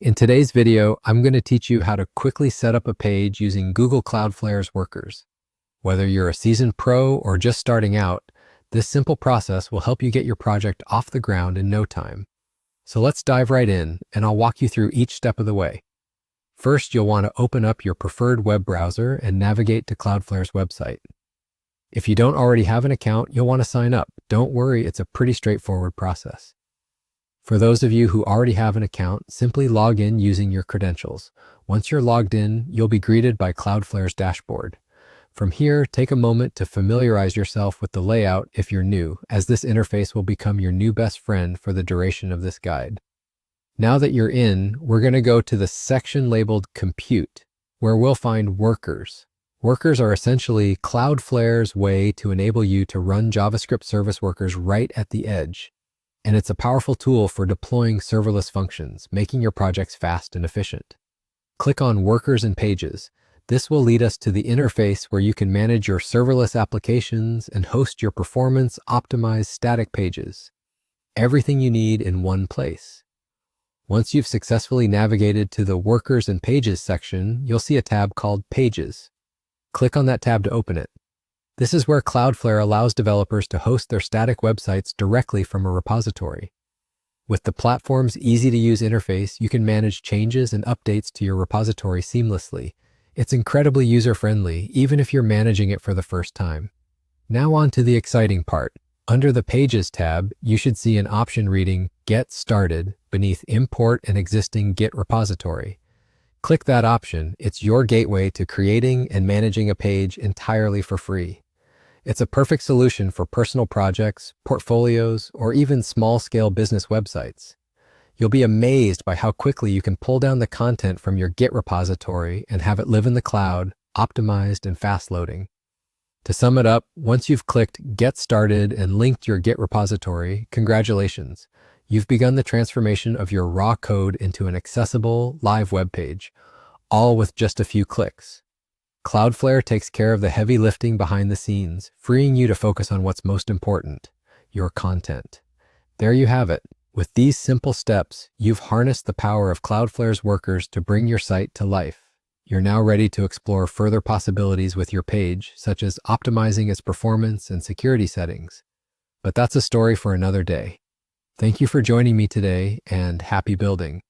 In today's video, I'm going to teach you how to quickly set up a page using Google Cloudflare's workers. Whether you're a seasoned pro or just starting out, this simple process will help you get your project off the ground in no time. So let's dive right in, and I'll walk you through each step of the way. First, you'll want to open up your preferred web browser and navigate to Cloudflare's website. If you don't already have an account, you'll want to sign up. Don't worry, it's a pretty straightforward process. For those of you who already have an account, simply log in using your credentials. Once you're logged in, you'll be greeted by Cloudflare's dashboard. From here, take a moment to familiarize yourself with the layout if you're new, as this interface will become your new best friend for the duration of this guide. Now that you're in, we're going to go to the section labeled Compute, where we'll find Workers. Workers are essentially Cloudflare's way to enable you to run JavaScript service workers right at the edge. And it's a powerful tool for deploying serverless functions, making your projects fast and efficient. Click on Workers and Pages. This will lead us to the interface where you can manage your serverless applications and host your performance-optimized static pages. Everything you need in one place. Once you've successfully navigated to the Workers and Pages section, you'll see a tab called Pages. Click on that tab to open it. This is where Cloudflare allows developers to host their static websites directly from a repository. With the platform's easy-to-use interface, you can manage changes and updates to your repository seamlessly. It's incredibly user-friendly, even if you're managing it for the first time. Now on to the exciting part. Under the Pages tab, you should see an option reading Get Started beneath Import an Existing Git repository. Click that option. It's your gateway to creating and managing a page entirely for free. It's a perfect solution for personal projects, portfolios, or even small-scale business websites. You'll be amazed by how quickly you can pull down the content from your Git repository and have it live in the cloud, optimized and fast-loading. To sum it up, once you've clicked Get Started and linked your Git repository, congratulations. You've begun the transformation of your raw code into an accessible, live web page, all with just a few clicks. Cloudflare takes care of the heavy lifting behind the scenes, freeing you to focus on what's most important, your content. There you have it. With these simple steps, you've harnessed the power of Cloudflare's workers to bring your site to life. You're now ready to explore further possibilities with your page, such as optimizing its performance and security settings. But that's a story for another day. Thank you for joining me today, and happy building.